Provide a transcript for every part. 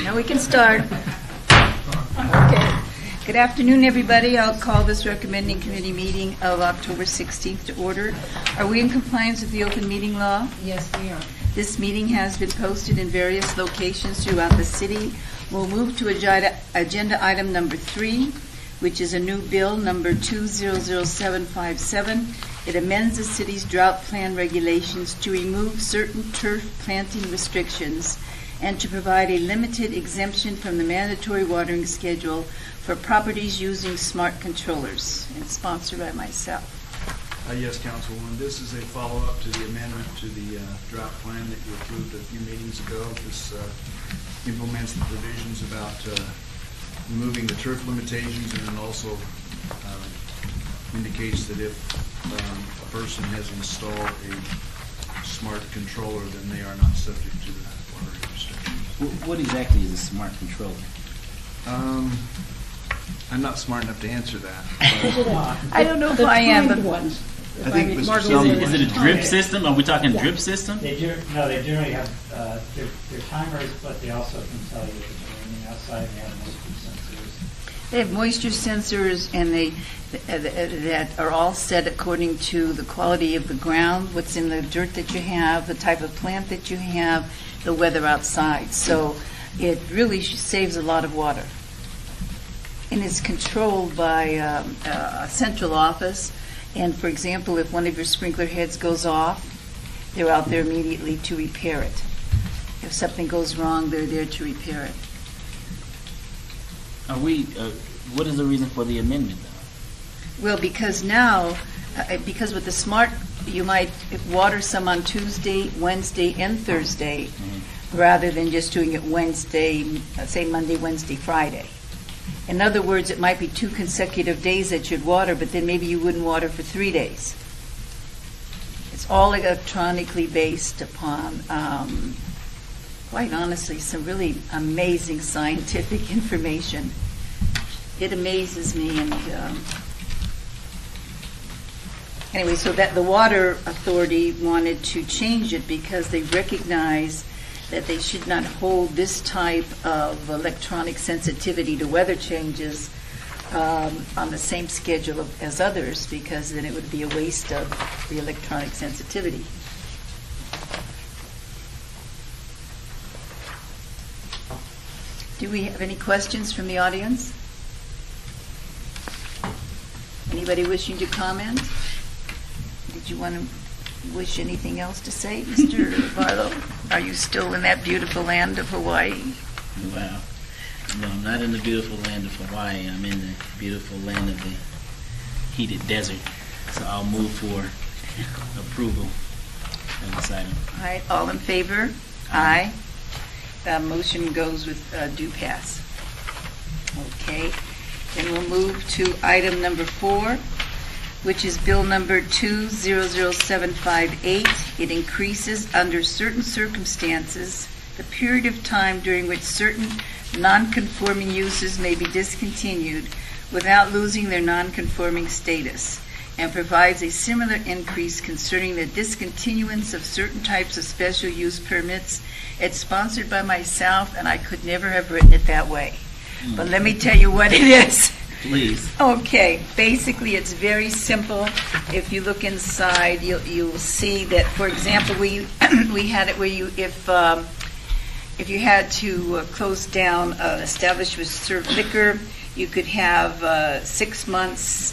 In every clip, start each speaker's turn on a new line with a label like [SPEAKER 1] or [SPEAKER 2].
[SPEAKER 1] Now we can start. Okay. Good afternoon, everybody. I'll call this recommending committee meeting of October 16th to order. Are we in compliance with the open meeting law?
[SPEAKER 2] Yes, we are.
[SPEAKER 1] This meeting has been posted in various locations throughout the city. We'll move to agenda item number 3, which is a new bill number 200757. It amends the city's drought plan regulations to remove certain turf planting restrictions and to provide a limited exemption from the mandatory watering schedule for properties using smart controllers. And sponsored by myself.
[SPEAKER 3] Yes, Councilwoman. This is a follow-up to the amendment to the drought plan that you approved a few meetings ago. This implements the provisions about removing the turf limitations, and it also indicates that if a person has installed a smart controller, then they are not subject to the watering restrictions.
[SPEAKER 4] What exactly is a smart controller?
[SPEAKER 3] I'm not smart enough to answer that.
[SPEAKER 1] I don't know if I am, but
[SPEAKER 3] I think
[SPEAKER 4] Is it a drip system? Are we talking drip system?
[SPEAKER 5] They generally have their timers, but they also can tell you if it's raining outside. They have moisture sensors.
[SPEAKER 1] They have moisture sensors, and that are all set according to the quality of the ground, what's in the dirt that you have, the type of plant that you have, the weather outside. So it really saves a lot of water. And it's controlled by a central office. And, for example, if one of your sprinkler heads goes off, they're out there immediately to repair it. If something goes wrong, they're there to repair it.
[SPEAKER 4] What is the reason for the amendment, though?
[SPEAKER 1] Well, because now, because with the smart, you might water some on Tuesday, Wednesday, and Thursday, rather than just doing it Wednesday, say Monday, Wednesday, Friday. In other words, it might be 2 consecutive days that you'd water, but then maybe you wouldn't water for 3 days. It's all electronically based upon, quite honestly, some really amazing scientific information. It amazes me. And anyway, so that the Water Authority wanted to change it because they recognize that they should not hold this type of electronic sensitivity to weather changes on the same schedule as others, because then it would be a waste of the electronic sensitivity. Do we have any questions from the audience? Anybody wishing to comment? Did you want to wish anything else to say, Mr. Barlow? Are you still in that beautiful land of Hawaii?
[SPEAKER 4] Wow. No, I'm not in the beautiful land of Hawaii. I'm in the beautiful land of the heated desert. So I'll move for approval of this item.
[SPEAKER 1] All right, all in favor? Aye. The motion goes with due pass. Okay. Then we'll move to item number 4, which is bill number 200758. It increases, under certain circumstances, the period of time during which certain non-conforming uses may be discontinued without losing their non-conforming status, and provides a similar increase concerning the discontinuance of certain types of special use permits. It's sponsored by myself, and I could never have written it that way. But let me tell you what it is.
[SPEAKER 4] Please.
[SPEAKER 1] Okay, basically it's very simple. If you look inside, you'll see that, for example, we had it where you, if you had to close down an establishment with served liquor, you could have 6 months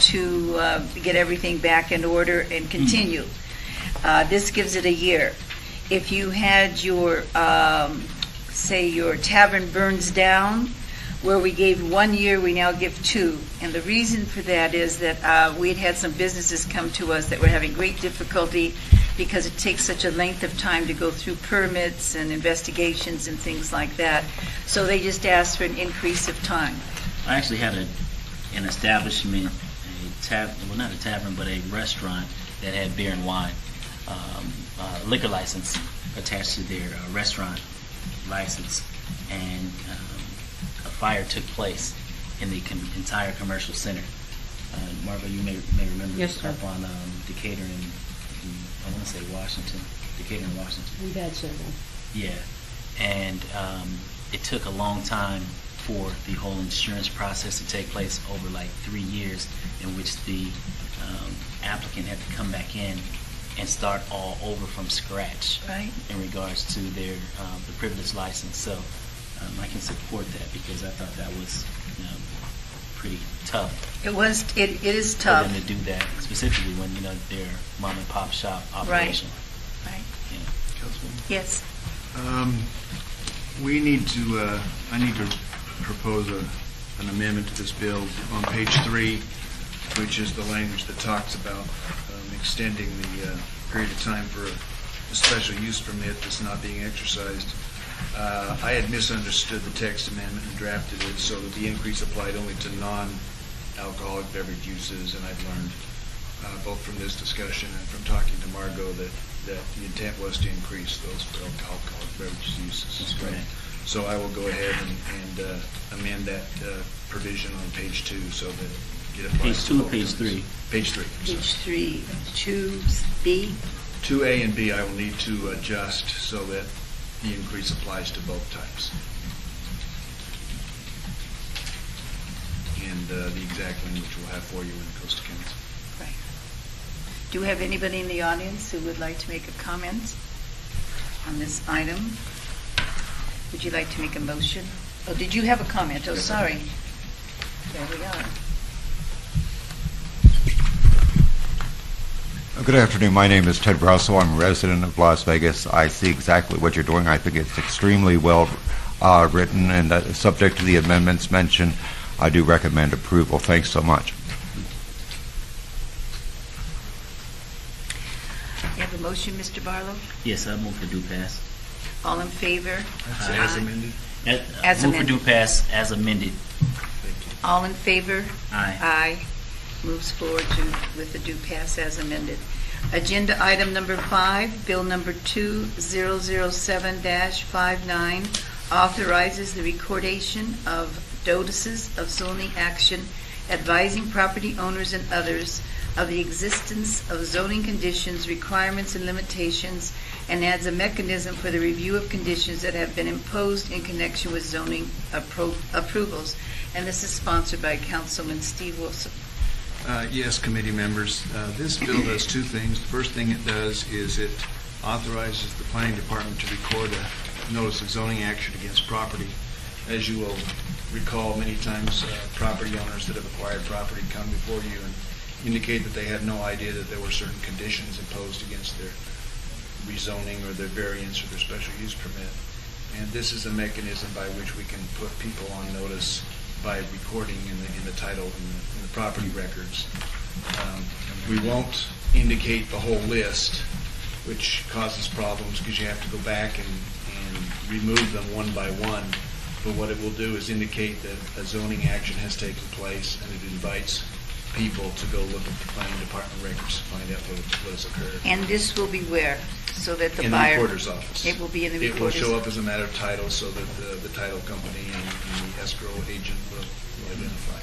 [SPEAKER 1] to get everything back in order and continue. This gives it a year. If you had your, say, your tavern burns down, where we gave 1 year, we now give 2. And the reason for that is that we had some businesses come to us that were having great difficulty because it takes such a length of time to go through permits and investigations and things like that. So they just asked for an increase of time.
[SPEAKER 4] I actually had an establishment, well, not a tavern, but a restaurant that had beer and wine, liquor license attached to their restaurant license, and a fire took place in the entire commercial center. Marva, you may remember.
[SPEAKER 2] Yes, sir.
[SPEAKER 4] Up on Decatur and I want to say Washington, Decatur and Washington.
[SPEAKER 2] We've had several.
[SPEAKER 4] Yeah, and it took a long time for the whole insurance process to take place, over like 3 years, in which the applicant had to come back in and start all over from scratch
[SPEAKER 1] Right.
[SPEAKER 4] in regards to their the privilege license. So I can support that, because I thought that was pretty tough
[SPEAKER 1] It is
[SPEAKER 4] for
[SPEAKER 1] tough.
[SPEAKER 4] them to do that, specifically when they're mom and pop shop operation.
[SPEAKER 1] Right.
[SPEAKER 4] Yeah.
[SPEAKER 3] Councilwoman?
[SPEAKER 1] Yes.
[SPEAKER 3] We need to, I need to propose an amendment to this bill on page 3, which is the language that talks about extending the period of time for a special use permit that's not being exercised. I had misunderstood the text amendment and drafted it so that the increase applied only to non-alcoholic beverage uses, and I've learned both from this discussion and from talking to Margot that the intent was to increase those for alcoholic beverage uses.
[SPEAKER 4] That's correct.
[SPEAKER 3] So I will go ahead and amend that provision on page 2 so that it applies
[SPEAKER 4] Page
[SPEAKER 3] to
[SPEAKER 4] 2 or
[SPEAKER 3] both
[SPEAKER 4] page
[SPEAKER 3] times.
[SPEAKER 4] 3?
[SPEAKER 3] Page 3. I'm
[SPEAKER 1] Page
[SPEAKER 3] sorry.
[SPEAKER 1] 3, 2B.
[SPEAKER 3] 2A and B I will need to adjust so that the increase applies to both types. And the exact language we'll have for you when it goes to council.
[SPEAKER 1] Right. Do we have anybody in the audience who would like to make a comment on this item? Would you like to make a motion? Oh, did you have a comment? Oh,
[SPEAKER 3] Yes, I
[SPEAKER 1] sorry. There we are.
[SPEAKER 2] Good afternoon. My name is Ted Russell. I'm a resident of Las Vegas. I see exactly what you're doing. I think it's extremely well written, and subject to the amendments mentioned, I do recommend approval. Thanks so much.
[SPEAKER 1] You have a motion, Mr. Barlow?
[SPEAKER 4] Yes, I move for due pass.
[SPEAKER 1] All in favor?
[SPEAKER 3] That's
[SPEAKER 4] Aye.
[SPEAKER 3] as amended.
[SPEAKER 1] As
[SPEAKER 4] Move for
[SPEAKER 1] amended.
[SPEAKER 4] due pass as amended.
[SPEAKER 3] Thank you.
[SPEAKER 1] All in favor?
[SPEAKER 4] Aye.
[SPEAKER 1] Aye. Moves forward with the due pass as amended. Agenda item number 5, bill number 2007-59, authorizes the recordation of notices of zoning action advising property owners and others of the existence of zoning conditions, requirements, and limitations, and adds a mechanism for the review of conditions that have been imposed in connection with zoning approvals. And this is sponsored by Councilman Steve Wilson.
[SPEAKER 3] Yes, committee members. This bill does two things. The first thing it does is it authorizes the planning department to record a notice of zoning action against property. As you will recall, many times property owners that have acquired property come before you and indicate that they had no idea that there were certain conditions imposed against their rezoning or their variance or their special use permit. And this is a mechanism by which we can put people on notice by recording in the title in the property records. We won't indicate the whole list, which causes problems because you have to go back and remove them one by one. But what it will do is indicate that a zoning action has taken place, and it invites people to go look at the planning department records to find out what has occurred.
[SPEAKER 1] And this will be where? So that the
[SPEAKER 3] In the
[SPEAKER 1] buyer...
[SPEAKER 3] recorder's office.
[SPEAKER 1] It will be in the
[SPEAKER 3] It will
[SPEAKER 1] recorder's...
[SPEAKER 3] show up as a matter of title so that the title company and the escrow agent will identify.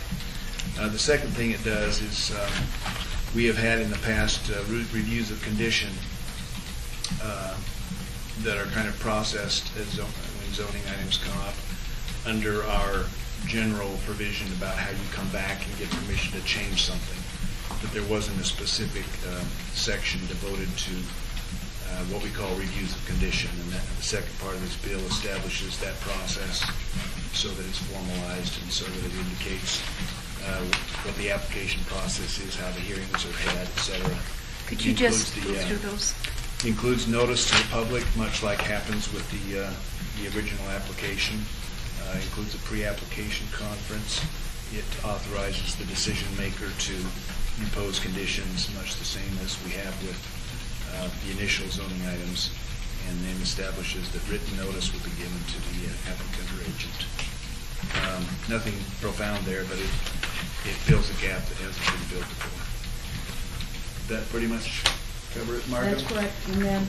[SPEAKER 3] The second thing it does is we have had in the past reviews of condition that are kind of processed as when zoning items come up under our general provision about how you come back and get permission to change something. But there wasn't a specific section devoted to what we call reviews of condition, and that the second part of this bill establishes that process so that it's formalized and so that it indicates what the application process is, how the hearings are had, et cetera.
[SPEAKER 1] Could you just go through those?
[SPEAKER 3] Includes notice to the public, much like happens with the original application. Includes a pre-application conference. It authorizes the decision maker to impose conditions, much the same as we have with the initial zoning items, and then establishes that written notice will be given to the applicant or agent. Nothing profound there, but it fills a gap that hasn't been filled before. Did that pretty much cover it, Margo?
[SPEAKER 6] That's correct. And then,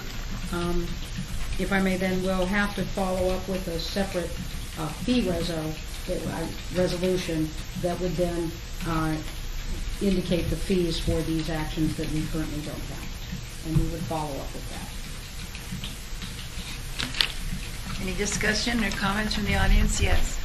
[SPEAKER 6] if I may, then we'll have to follow up with a separate fee resolution that would then indicate the fees for these actions that we currently don't have. And we would follow up with
[SPEAKER 1] Any discussion or comments from the audience? Yes.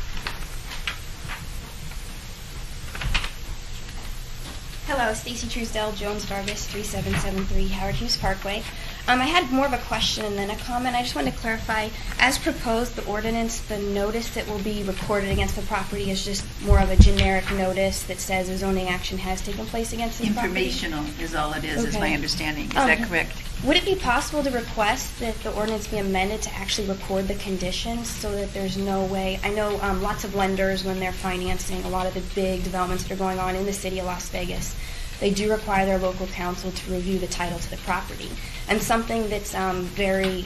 [SPEAKER 7] Hello, Stacy Truesdell, Jones Vargas, 3773 Howard Hughes Parkway. I had more of a question and then a comment. I just wanted to clarify, as proposed, the ordinance, the notice that will be recorded against the property is just more of a generic notice that says a zoning action has taken place against this property?
[SPEAKER 1] Informational is all it is
[SPEAKER 7] Okay.
[SPEAKER 1] my understanding. Is that correct?
[SPEAKER 7] Would it be possible to request that the ordinance be amended to actually record the conditions so that there's no way, I know lots of lenders, when they're financing a lot of the big developments that are going on in the city of Las Vegas, they do require their local council to review the title to the property. And something that's very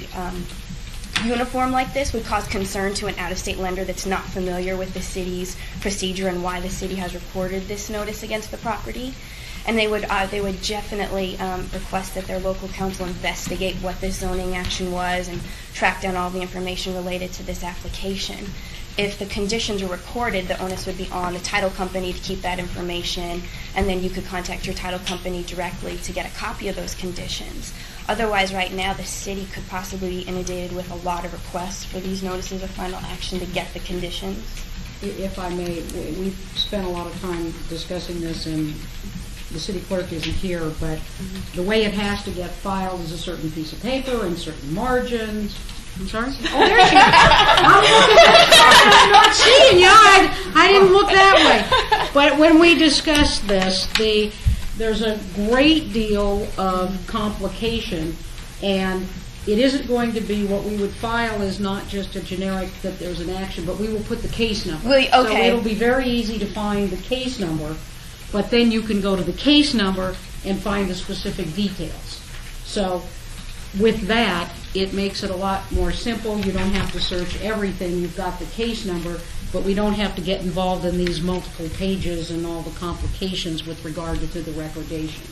[SPEAKER 7] uniform like this would cause concern to an out-of-state lender that's not familiar with the city's procedure and why the city has recorded this notice against the property. And they would definitely request that their local council investigate what this zoning action was and track down all the information related to this application. If the conditions are recorded, the onus would be on the title company to keep that information, and then you could contact your title company directly to get a copy of those conditions. Otherwise, right now, the city could possibly be inundated with a lot of requests for these notices of final action to get the conditions.
[SPEAKER 6] If I may, we've spent a lot of time discussing this, and the city clerk isn't here, but the way it has to get filed is a certain piece of paper and certain margins. I'm sorry? Oh, there she is. I'm not seeing you. I didn't look that way. But when we discussed this, there's a great deal of complication, and it isn't going to be what we would file is not just a generic that there's an action, but we will put the case number.
[SPEAKER 7] Okay.
[SPEAKER 6] So it'll be very easy to find the case number, but then you can go to the case number and find the specific details. So with that, it makes it a lot more simple. You don't have to search everything. You've got the case number, but we don't have to get involved in these multiple pages and all the complications with regard to the recordation.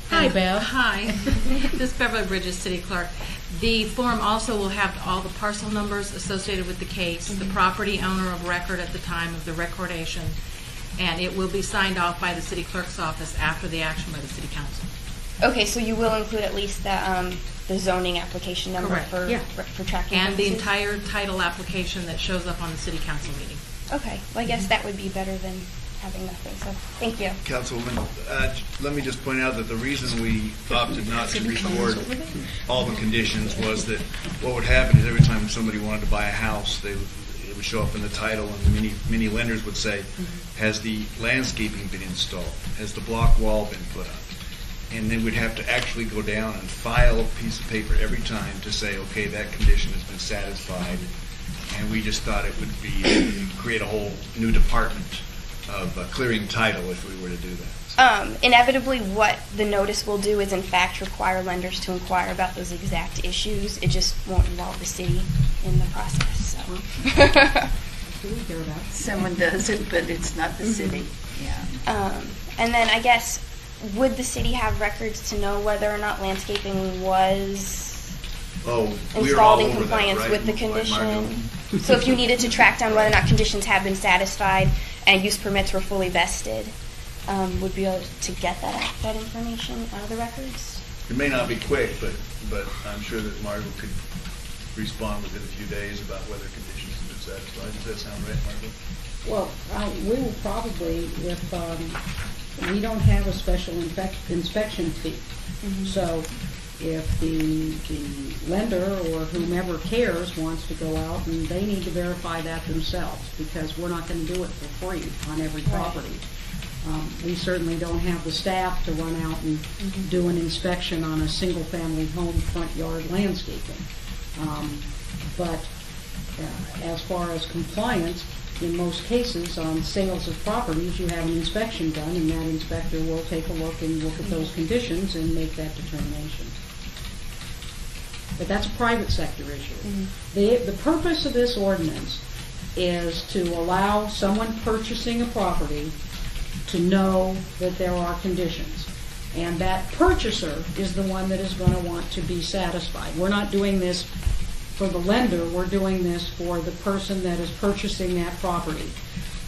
[SPEAKER 6] Hi, Bev.
[SPEAKER 8] Hi, this is Beverly Bridges, City Clerk. The form also will have all the parcel numbers associated with the case, the property owner of record at the time of the recordation, and it will be signed off by the City Clerk's office after the action by the City Council.
[SPEAKER 7] Okay, so you will include at least the zoning application number
[SPEAKER 8] Correct.
[SPEAKER 7] for
[SPEAKER 6] Yeah.
[SPEAKER 7] for tracking
[SPEAKER 8] And the
[SPEAKER 7] purposes?
[SPEAKER 8] entire title application that shows up on the City Council meeting.
[SPEAKER 7] Okay, well, I guess that would be better than having nothing, so thank you.
[SPEAKER 3] Councilwoman, let me just point out that the reason we opted not to record all the conditions was that what would happen is every time somebody wanted to buy a house, it would show up in the title, and many lenders would say, has the landscaping been installed? Has the block wall been put up? And then we'd have to actually go down and file a piece of paper every time to say, okay, that condition has been satisfied. And we just thought it would create a whole new department of clearing title if we were to do that.
[SPEAKER 7] Inevitably, what the notice will do is, in fact, require lenders to inquire about those exact issues. It just won't involve the city in the process. So.
[SPEAKER 6] Do we hear that?
[SPEAKER 1] Someone does it, but it's not the city. Yeah.
[SPEAKER 7] And then I guess, would the city have records to know whether or not landscaping was installed in compliance with the condition? So if you needed to track down whether or not conditions have been satisfied and use permits were fully vested, would be able to get that information out of the records?
[SPEAKER 3] It may not be quick, but I'm sure that Margot could respond within a few days about whether conditions have been satisfied. Does that sound right, Margot?
[SPEAKER 6] Well, we will probably, if we don't have a special inspection fee. So if the lender or whomever cares wants to go out, and they need to verify that themselves, because we're not going to do it for free on every property. We certainly don't have the staff to run out and do an inspection on a single-family home front yard landscaping. But as far as compliance, in most cases on sales of properties, you have an inspection done, and that inspector will take a look and look at those conditions and make that determination. But that's a private sector issue. The purpose of this ordinance is to allow someone purchasing a property to know that there are conditions. And that purchaser is the one that is going to want to be satisfied. We're not doing this for the lender, we're doing this for the person that is purchasing that property,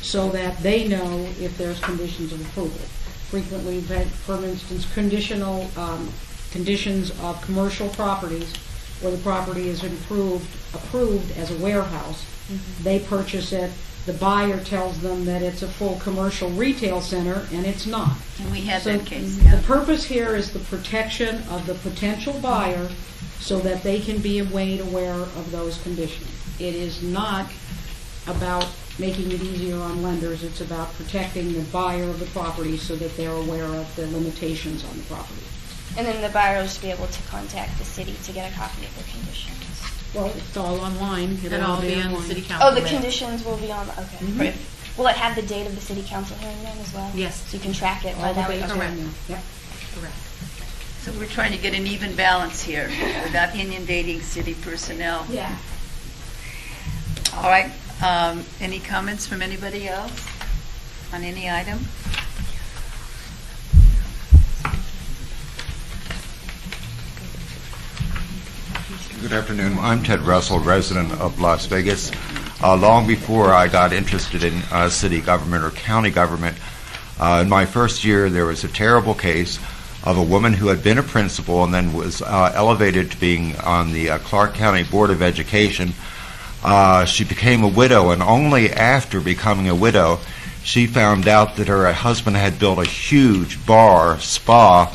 [SPEAKER 6] so that they know if there's conditions of approval. Frequently, we've had, for instance, conditions of commercial properties or the property is approved as a warehouse. They purchase it. The buyer tells them that it's a full commercial retail center, and it's not.
[SPEAKER 1] And we had
[SPEAKER 6] So
[SPEAKER 1] that case, yeah.
[SPEAKER 6] the purpose here is the protection of the potential buyer so that they can be made aware of those conditions. It is not about making it easier on lenders. It's about protecting the buyer of the property so that they're aware of the limitations on the property.
[SPEAKER 7] And then the buyer will just be able to contact the city to get a copy of the conditions.
[SPEAKER 6] Well, it's all online.
[SPEAKER 8] It'll all be on the city council.
[SPEAKER 7] Oh, the
[SPEAKER 8] web.
[SPEAKER 7] conditions will be on, okay.
[SPEAKER 6] Mhm.
[SPEAKER 7] Will it have the date of the city council hearing then as well?
[SPEAKER 8] Yes.
[SPEAKER 7] So you can track it by
[SPEAKER 6] All the
[SPEAKER 7] that way?
[SPEAKER 6] dates are
[SPEAKER 8] Correct.
[SPEAKER 6] in there. Yep.
[SPEAKER 8] Correct.
[SPEAKER 1] So we're trying to get an even balance here without inundating city personnel.
[SPEAKER 7] Yeah.
[SPEAKER 1] All right, any comments from anybody else on any item?
[SPEAKER 2] Good afternoon. I'm Ted Russell, resident of Las Vegas. Long before I got interested in city government or county government, in my first year there was a terrible case of a woman who had been a principal and then was elevated to being on the Clark County Board of Education. She became a widow, and only after becoming a widow she found out that her husband had built a huge bar, spa,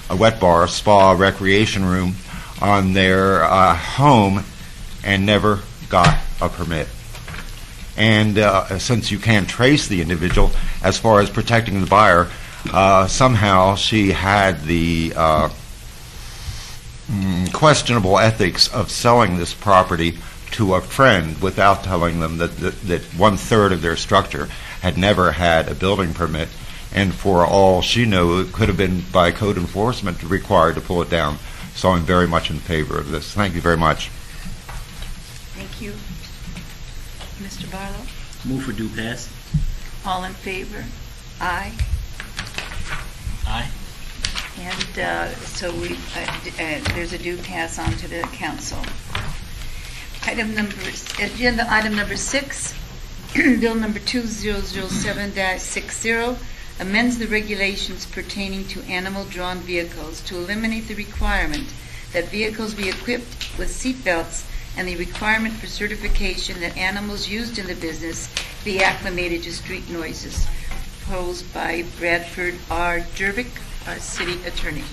[SPEAKER 2] a wet bar, spa, recreation room on their home and never got a permit. And since you can't trace the individual, as far as protecting the buyer, somehow she had the questionable ethics of selling this property to a friend without telling them that 1/3 of their structure had never had a building permit, and for all she knew, it could have been by code enforcement required to pull it down. So I'm very much in favor of this. Thank you very much.
[SPEAKER 1] Thank you. Mr. Barlow?
[SPEAKER 4] Move for due pass.
[SPEAKER 1] All in favor? Aye.
[SPEAKER 4] Aye.
[SPEAKER 1] And so there's a due pass on to the council. Agenda item number 6, Bill number 2007-60, amends the regulations pertaining to animal-drawn vehicles to eliminate the requirement that vehicles be equipped with seat belts and the requirement for certification that animals used in the business be acclimated to street noises. Proposed by Bradford R. Jervik, our city attorney.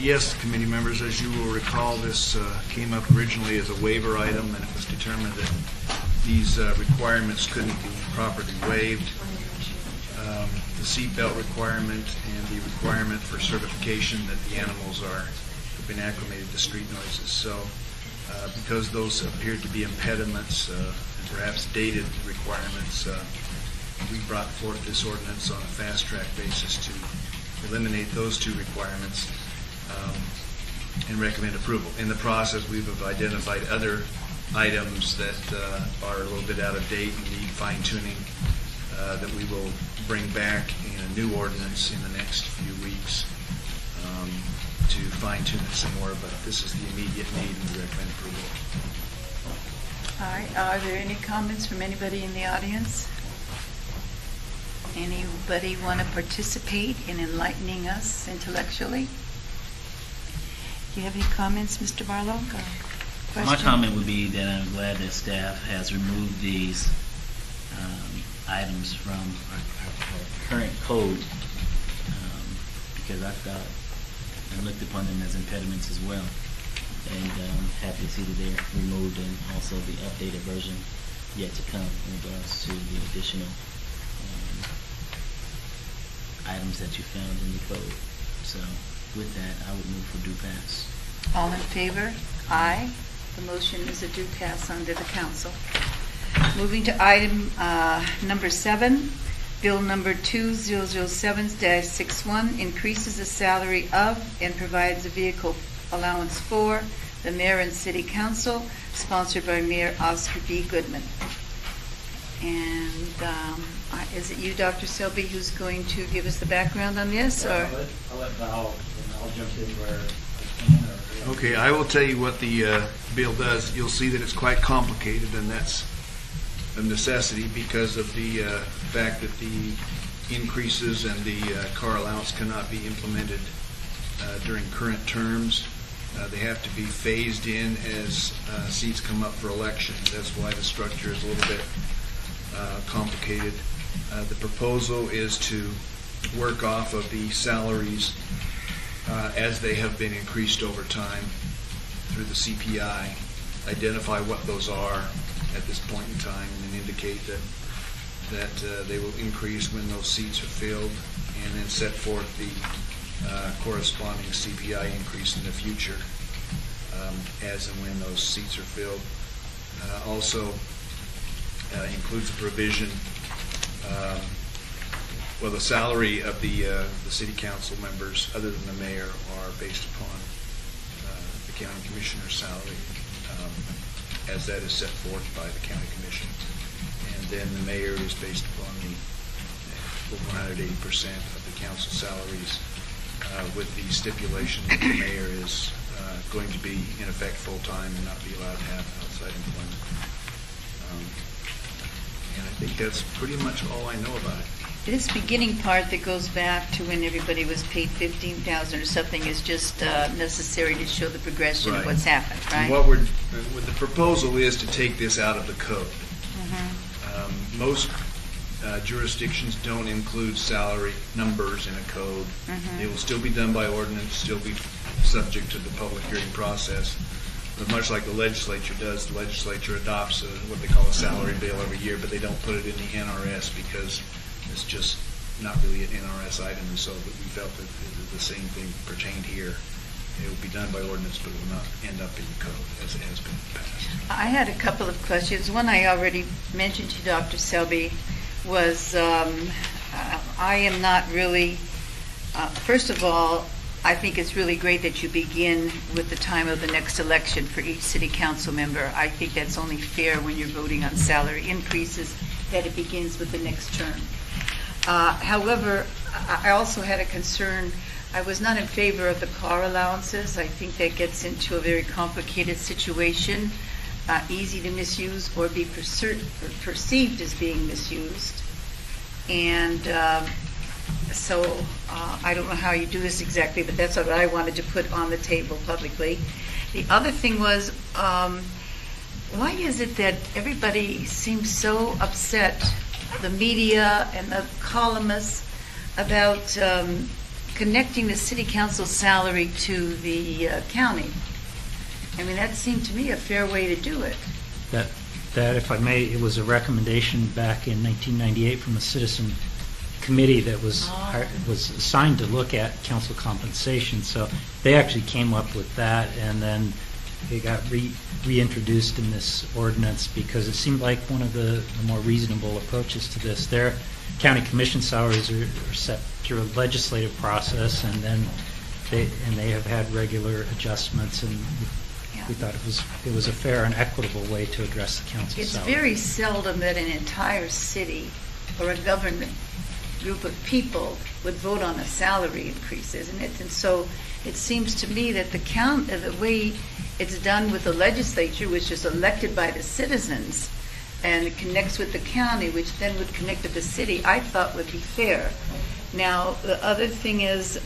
[SPEAKER 3] Yes, committee members, as you will recall, this came up originally as a waiver item, and it was determined that these requirements couldn't be properly waived. The seatbelt requirement and the requirement for certification that the animals have been acclimated to street noises. So because those appeared to be impediments and perhaps dated requirements, we brought forth this ordinance on a fast-track basis to eliminate those two requirements and recommend approval. In the process, we've identified other items that are a little bit out of date and need fine-tuning that we will bring back in a new ordinance in the next few weeks to fine-tune it some more, but this is the immediate need and we recommend approval.
[SPEAKER 1] All right, are there any comments from anybody in the audience? Anybody want to participate in enlightening us intellectually? Do you have any comments, Mr. Barlow?
[SPEAKER 4] My comment would be that I'm glad that staff has removed these items from our current code because I thought and looked upon them as impediments as well. And happy to see that they're removed and also the updated version yet to come in regards to the additional items that you found in the code. So with that, I would move for due pass.
[SPEAKER 1] All in favor? Aye. The motion is a due pass under the council. Moving to item number 7, Bill number 2007-61 increases the salary of and provides a vehicle allowance for the mayor and city council, sponsored by Mayor Oscar B. Goodman. And is it you, Dr. Selby, who's going to give us the background on this? Or?
[SPEAKER 5] I'll let Val, and I'll jump in where I can.
[SPEAKER 3] Okay, I will tell you what the bill does. You'll see that it's quite complicated, and that's a necessity because of the fact that the increases and the car allowance cannot be implemented during current terms. They have to be phased in as seats come up for elections. That's why the structure is a little bit complicated. The proposal is to work off of the salaries as they have been increased over time through the CPI, identify what those are at this point in time, and then indicate that they will increase when those seats are filled, and then set forth the corresponding CPI increase in the future as and when those seats are filled. Also includes a provision, well, the salary of the city council members, other than the mayor, are based upon the county commissioner's salary as that is set forth by the county commission. And then the mayor is based upon the 180% of the council salaries, with the stipulation that the mayor is going to be in effect full-time and not be allowed to have outside employment. And I think that's pretty much all I know about it.
[SPEAKER 1] This beginning part that goes back to when everybody was paid $15,000 or something is just necessary to show the progression of what's happened, right?
[SPEAKER 3] And what the proposal is to take this out of the code. Most jurisdictions don't include salary numbers in a code. They will still be done by ordinance, still be subject to the public hearing process. But much like the legislature does, the legislature adopts what they call a salary bill every year, but they don't put it in the NRS because it's just not really an NRS item, and so we felt that the same thing pertained here. It will be done by ordinance, but it will not end up in the code as it has been in the past.
[SPEAKER 1] I had a couple of questions. One I already mentioned to Dr. Selby was I am not really, first of all, I think it's really great that you begin with the time of the next election for each city council member. I think that's only fair when you're voting on salary increases, that it begins with the next term. However, I also had a concern. I was not in favor of the car allowances. I think that gets into a very complicated situation, easy to misuse or be perceived as being misused. And so I don't know how you do this exactly, but that's what I wanted to put on the table publicly. The other thing was, why is it that everybody seems so upset, the media and the columnists, about connecting the city council salary to the county? I mean, that seemed to me a fair way to do it.
[SPEAKER 5] That, if I may, it was a recommendation back in 1998 from a citizen committee that was assigned to look at council compensation. So they actually came up with that, and then it got reintroduced in this ordinance because it seemed like one of the more reasonable approaches to this. Their county commission salaries are set through a legislative process, and then they have had regular adjustments, and we thought it was a fair and equitable way to address the council salary.
[SPEAKER 1] It's very seldom that an entire city or a government group of people would vote on a salary increase, isn't it? And so it seems to me that the way it's done with the legislature, which is elected by the citizens, and it connects with the county, which then would connect with the city, I thought would be fair. Now, the other thing is,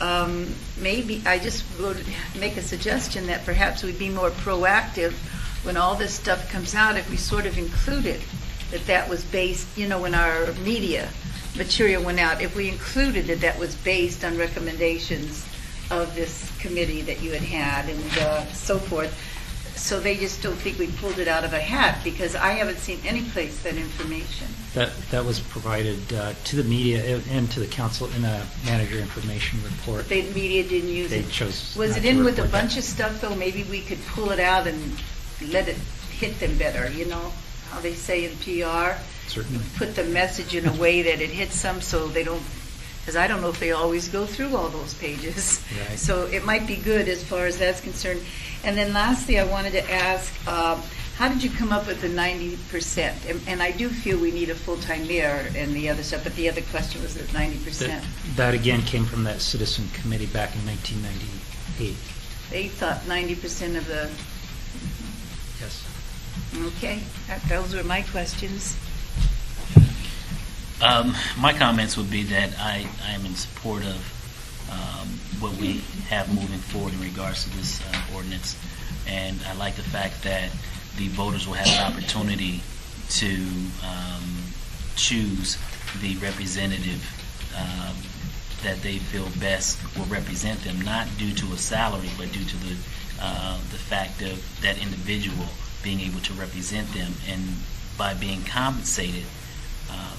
[SPEAKER 1] maybe I just would make a suggestion that perhaps we'd be more proactive when all this stuff comes out, if we sort of included that was based, when our media material went out, if we included that was based on recommendations of this committee that you had and so forth. So they just don't think we pulled it out of a hat, because I haven't seen any place that information.
[SPEAKER 5] That was provided to the media and to the council in a manager information report.
[SPEAKER 1] The media didn't use it.
[SPEAKER 5] They chose
[SPEAKER 1] Was
[SPEAKER 5] not
[SPEAKER 1] it
[SPEAKER 5] to
[SPEAKER 1] in with a
[SPEAKER 5] report
[SPEAKER 1] bunch
[SPEAKER 5] that.
[SPEAKER 1] of stuff, though? Maybe we could pull it out and let it hit them better, how they say in PR?
[SPEAKER 5] Certainly.
[SPEAKER 1] Put the message in a way that it hits them so they don't, because I don't know if they always go through all those pages.
[SPEAKER 5] Right.
[SPEAKER 1] So it might be good as far as that's concerned. And then lastly, I wanted to ask, how did you come up with the 90%? And I do feel we need a full-time mayor and the other stuff, but the other question was the 90%.
[SPEAKER 5] That again came from that citizen committee back in 1998.
[SPEAKER 1] They thought 90% of the...
[SPEAKER 5] Yes.
[SPEAKER 1] Okay, those were my questions.
[SPEAKER 4] My comments would be that I am in support of what we have moving forward in regards to this ordinance. And I like the fact that the voters will have an opportunity to choose the representative that they feel best will represent them, not due to a salary, but due to the fact of that individual being able to represent them, and by being compensated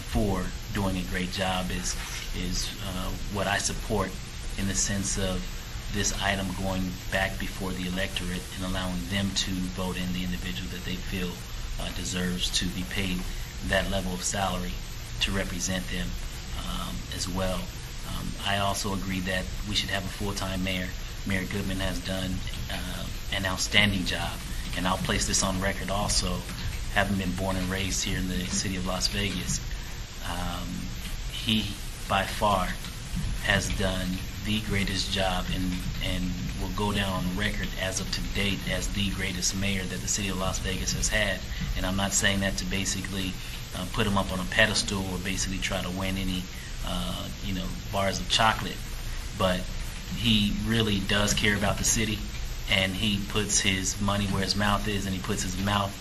[SPEAKER 4] for doing a great job is what I support, in the sense of this item going back before the electorate and allowing them to vote in the individual that they feel deserves to be paid that level of salary to represent them as well. I also agree that we should have a full-time mayor. Mayor Goodman has done an outstanding job, and I'll place this on record also, having been born and raised here in the city of Las Vegas. He, by far, has done the greatest job and will go down on record as of to date as the greatest mayor that the city of Las Vegas has had. And I'm not saying that to basically put him up on a pedestal or basically try to win any bars of chocolate, but he really does care about the city, and he puts his money where his mouth is, and he puts his mouth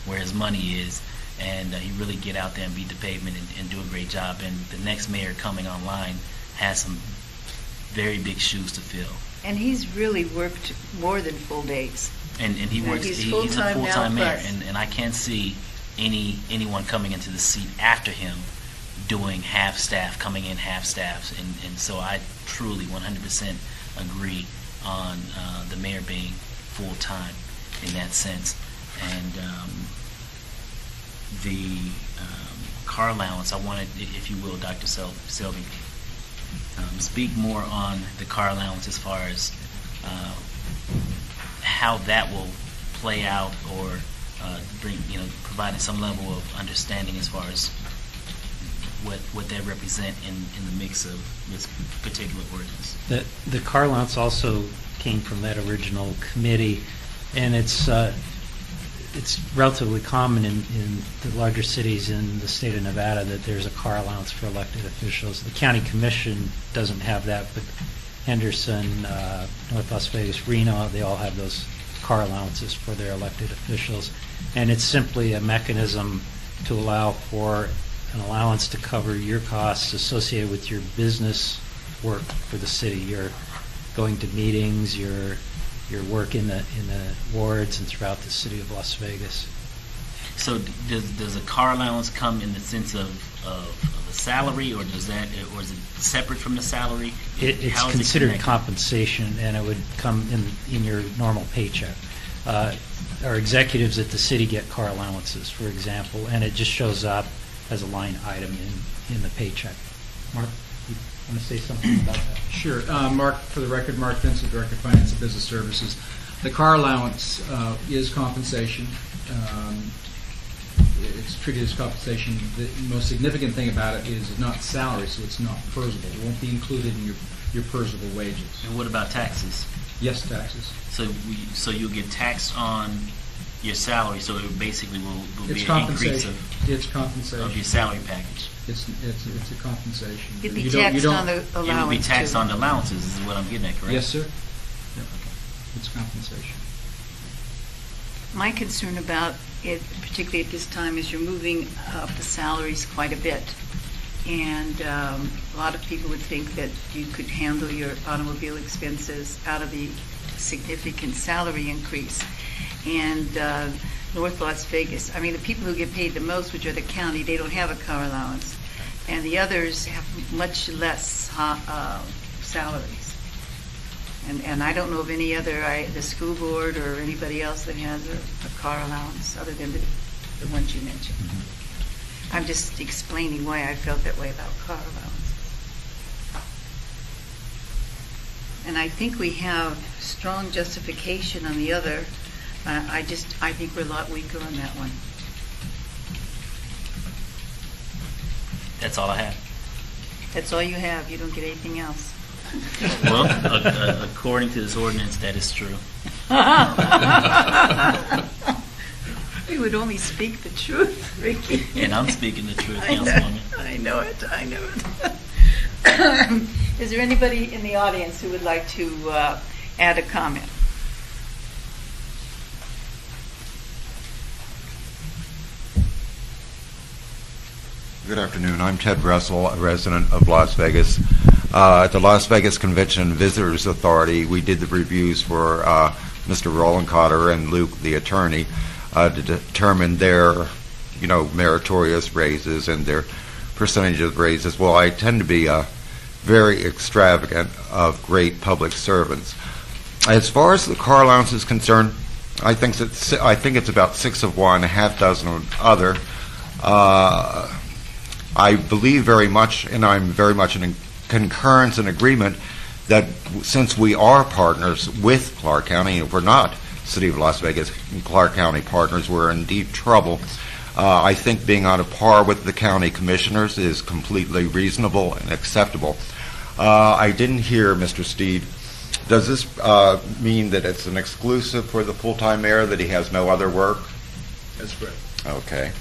[SPEAKER 4] where his money is, and he really get out there and beat the pavement and do a great job. And the next mayor coming online has some very big shoes to fill.
[SPEAKER 1] And he's really worked more than full days.
[SPEAKER 4] And he works.
[SPEAKER 1] He's
[SPEAKER 4] He's a
[SPEAKER 1] full-time now,
[SPEAKER 4] full-time mayor,
[SPEAKER 1] plus.
[SPEAKER 4] and I can't see anyone coming into the seat after him doing half staff, coming in half staffs, and so I truly 100% agree on the mayor being full-time in that sense. And the car allowance, I wanted, if you will, Dr. Selby, speak more on the car allowance as far as how that will play out, or providing some level of understanding as far as what they represent in the mix of this particular ordinance.
[SPEAKER 5] The car allowance also came from that original committee, and it's relatively common in the larger cities in the state of Nevada that there's a car allowance for elected officials. The county commission doesn't have that, but Henderson, North Las Vegas, Reno, they all have those car allowances for their elected officials. And it's simply a mechanism to allow for an allowance to cover your costs associated with your business work for the city. You're going to meetings, your work in the wards and throughout the city of Las Vegas.
[SPEAKER 4] So does a car allowance come in the sense of a salary, or is it separate from the salary?
[SPEAKER 5] It's
[SPEAKER 4] How is
[SPEAKER 5] considered
[SPEAKER 4] it connected?
[SPEAKER 5] compensation, and it would come in your normal paycheck. Our executives at the city get car allowances, for example, and it just shows up as a line item in the paycheck. Mark, you want to say something about that?
[SPEAKER 9] Sure. Mark, for the record, Mark Vincent, Director of Finance and Business Services. The car allowance is compensation. It's treated as compensation. The most significant thing about it is it's not salary, so it's not PERSable. It won't be included in your PERSable wages.
[SPEAKER 4] And what about taxes?
[SPEAKER 9] Yes, taxes.
[SPEAKER 4] So you'll get taxed on your salary, so it basically will be
[SPEAKER 9] It's
[SPEAKER 4] an increase
[SPEAKER 9] compensation. It's
[SPEAKER 4] of
[SPEAKER 9] compensation.
[SPEAKER 4] your salary package.
[SPEAKER 9] It's a compensation.
[SPEAKER 1] You'd be
[SPEAKER 9] You don't-
[SPEAKER 1] taxed on the
[SPEAKER 4] It will be
[SPEAKER 1] allowance,
[SPEAKER 4] taxed
[SPEAKER 1] too.
[SPEAKER 4] on the allowances, is what I'm getting at, correct?
[SPEAKER 9] Yes, sir. Yep. It's compensation.
[SPEAKER 1] My concern about it, particularly at this time, is you're moving up the salaries quite a bit. And a lot of people would think that you could handle your automobile expenses out of the significant salary increase. And North Las Vegas, I mean, the people who get paid the most, which are the county, they don't have a car allowance. And the others have much less salaries. And I don't know of any other, the school board or anybody else that has a car allowance other than the ones you mentioned.
[SPEAKER 4] Mm-hmm.
[SPEAKER 1] I'm just explaining why I felt that way about car allowance. And I think we have strong justification on the other. I think we're a lot weaker on that one.
[SPEAKER 4] That's all I have.
[SPEAKER 1] That's all you have. You don't get anything else.
[SPEAKER 4] Well, according to this ordinance, that is true.
[SPEAKER 1] We would only speak the truth, Ricky.
[SPEAKER 4] And I'm speaking the truth,
[SPEAKER 1] I know,
[SPEAKER 4] Councilwoman.
[SPEAKER 1] I know it. Is there anybody in the audience who would like to add a comment?
[SPEAKER 2] Good afternoon. I'm Ted Russell, a resident of Las Vegas. At the Las Vegas Convention and Visitors Authority, we did the reviews for Mr. Roland Cotter and Luke, the attorney, to determine their, meritorious raises and their percentage of raises. Well, I tend to be very extravagant of great public servants. As far as the car allowance is concerned, I think it's about 6 of one, a half dozen of other. I believe very much, and I'm very much in concurrence and agreement, that since we are partners with Clark County, if we're not City of Las Vegas and Clark County partners, we're in deep trouble. I think being on a par with the county commissioners is completely reasonable and acceptable. I didn't hear, Mr. Steed, does this mean that it's an exclusive for the full-time mayor, that he has no other work?
[SPEAKER 3] That's correct.
[SPEAKER 2] Okay.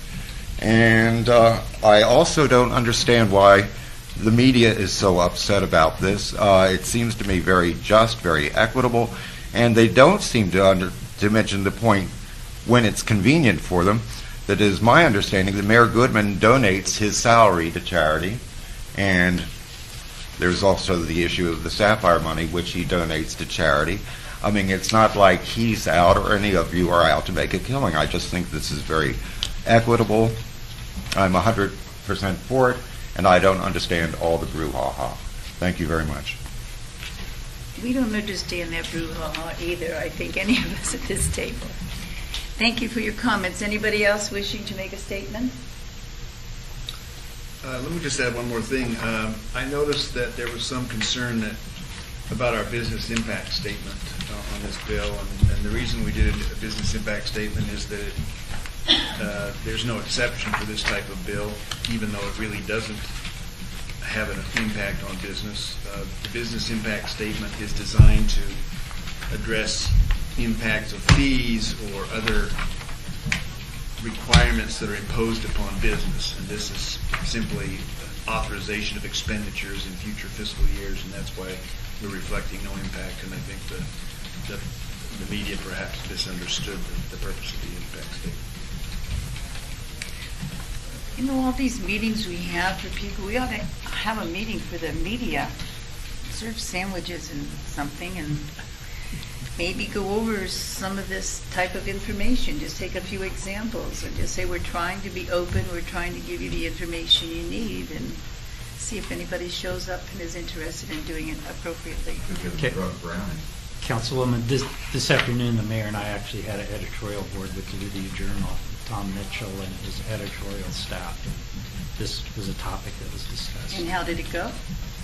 [SPEAKER 2] And I also don't understand why the media is so upset about this. It seems to me very just, very equitable, and they don't seem to mention the point when it's convenient for them. That is my understanding that Mayor Goodman donates his salary to charity, and there's also the issue of the Sapphire money, which he donates to charity. I mean, it's not like he's out or any of you are out to make a killing. I just think this is very equitable. I'm 100% for it, and I don't understand all the brouhaha. Thank you very much.
[SPEAKER 1] We don't understand that brouhaha either, I think, any of us at this table. Thank you for your comments. Anybody else wishing to make a statement?
[SPEAKER 3] Let me just add one more thing. I noticed that there was some concern about our business impact statement on this bill, and the reason we did a business impact statement is that there's no exception for this type of bill, even though it really doesn't have an impact on business. The business impact statement is designed to address impacts of fees or other requirements that are imposed upon business, and this is simply authorization of expenditures in future fiscal years, and that's why we're reflecting no impact. And I think the media perhaps misunderstood the purpose of the impact statement.
[SPEAKER 1] All these meetings we have for people, we ought to have a meeting for the media, serve sandwiches and something, and maybe go over some of this type of information. Just take a few examples and just say we're trying to be open, we're trying to give you the information you need, and see if anybody shows up and is interested in doing it appropriately.
[SPEAKER 5] Okay. Councilwoman, this afternoon the mayor and I actually had an editorial board with the Review Journal, Tom Mitchell and his editorial staff. This was a topic that was discussed.
[SPEAKER 1] And how did it go?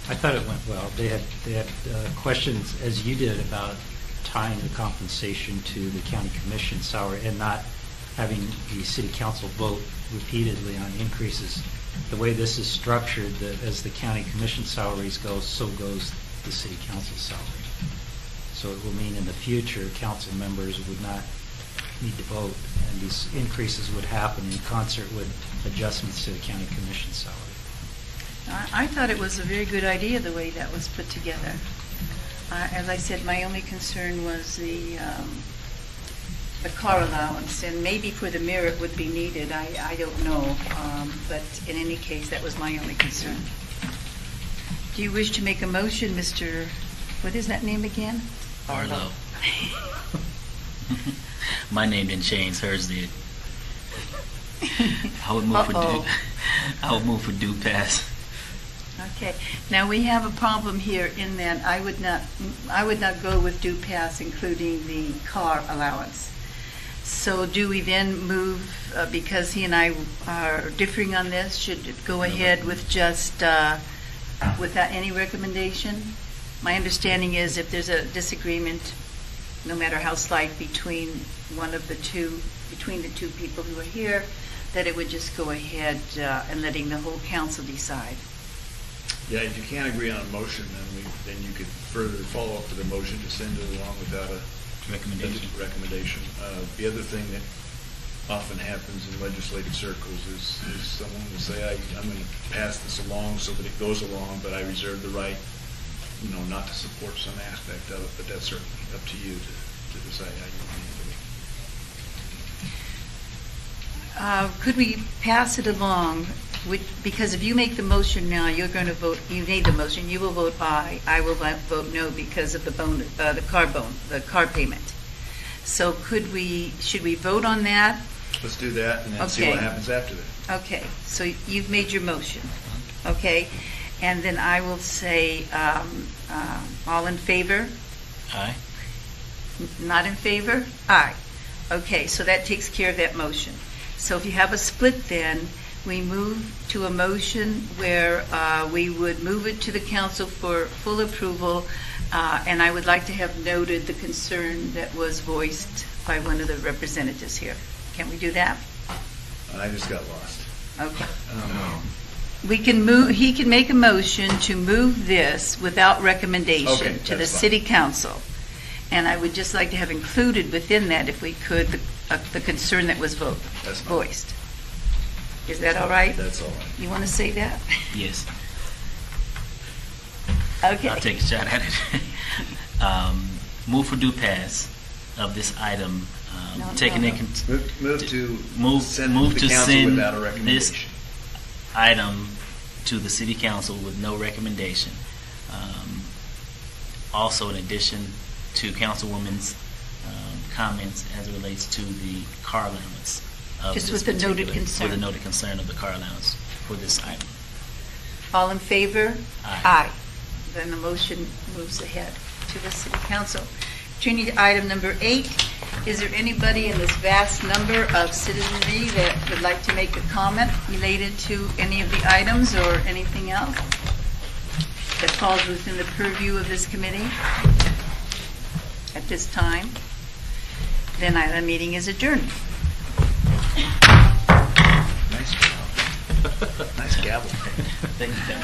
[SPEAKER 5] I thought it went well. They had questions, as you did, about tying the compensation to the county commission salary and not having the city council vote repeatedly on increases. The way this is structured, that as the county commission salaries go, so goes the city council salary. So it will mean in the future council members would not need to vote, and these increases would happen in concert with adjustments to the county commission salary.
[SPEAKER 1] I thought it was a very good idea the way that was put together. As I said, my only concern was the car allowance, and maybe for the mayor it would be needed. I don't know, but in any case, that was my only concern. Do you wish to make a motion, Mr. What is that name again?
[SPEAKER 4] Arlo. My name didn't change, hers did. I would move for due pass.
[SPEAKER 1] Okay. Now we have a problem here in that I would not go with due pass, including the car allowance. So do we then move, because he and I are differing on this, should it go ahead with just without any recommendation? My understanding is if there's a disagreement, no matter how slight, between the two people who are here, that it would just go ahead and letting the whole council decide.
[SPEAKER 3] Yeah, if you can't agree on a motion, then you could further follow up with a motion to send it along without a recommendation. The other thing that often happens in legislative circles is someone will say, I'm going to pass this along so that it goes along, but I reserve the right not to support some aspect of it, but that's certainly up to you to decide how you want to handle it.
[SPEAKER 1] Could we pass it along? Because if you make the motion now, you're going to vote, you made the motion, you will vote aye. I will vote no because of the car payment. So should we vote on that?
[SPEAKER 3] Let's do that and then see what happens after that.
[SPEAKER 1] Okay, so you've made your motion, okay? And then I will say, all in favor?
[SPEAKER 4] Aye.
[SPEAKER 1] Not in favor? Aye. Okay, so that takes care of that motion. So if you have a split then, we move to a motion where we would move it to the council for full approval, and I would like to have noted the concern that was voiced by one of the representatives here. Can we do that?
[SPEAKER 3] I just got lost.
[SPEAKER 1] Okay. We can move, he can make a motion to move this without recommendation
[SPEAKER 3] Okay,
[SPEAKER 1] to the
[SPEAKER 3] that's fine.
[SPEAKER 1] city council. And I would just like to have included within that, if we could, the concern that was
[SPEAKER 3] That's fine.
[SPEAKER 1] voiced. Is that all right?
[SPEAKER 3] That's all right.
[SPEAKER 1] You want to say that?
[SPEAKER 4] Yes.
[SPEAKER 1] Okay.
[SPEAKER 4] I'll take a shot at it. Move for due pass of this item,
[SPEAKER 1] No,
[SPEAKER 4] taking
[SPEAKER 1] no,
[SPEAKER 4] in
[SPEAKER 1] no.
[SPEAKER 3] Move to
[SPEAKER 4] move
[SPEAKER 3] send
[SPEAKER 4] move
[SPEAKER 3] the
[SPEAKER 4] to
[SPEAKER 3] council
[SPEAKER 4] send
[SPEAKER 3] without a
[SPEAKER 4] this
[SPEAKER 3] recommendation.
[SPEAKER 4] item to the city council with no recommendation. Also, in addition to Councilwoman's comments as it relates to the car allowance. Of
[SPEAKER 1] Just
[SPEAKER 4] this
[SPEAKER 1] with the noted
[SPEAKER 4] particular-
[SPEAKER 1] concern.
[SPEAKER 4] With the noted concern of the car allowance for this item.
[SPEAKER 1] All in favor?
[SPEAKER 4] Aye.
[SPEAKER 1] Then the motion moves ahead to the city council. Turning to item number 8, is there anybody in this vast number of citizenry that would like to make a comment related to any of the items or anything else that falls within the purview of this committee at this time? Then the meeting is adjourned.
[SPEAKER 3] Nice job. Nice gavel.
[SPEAKER 4] Thank you.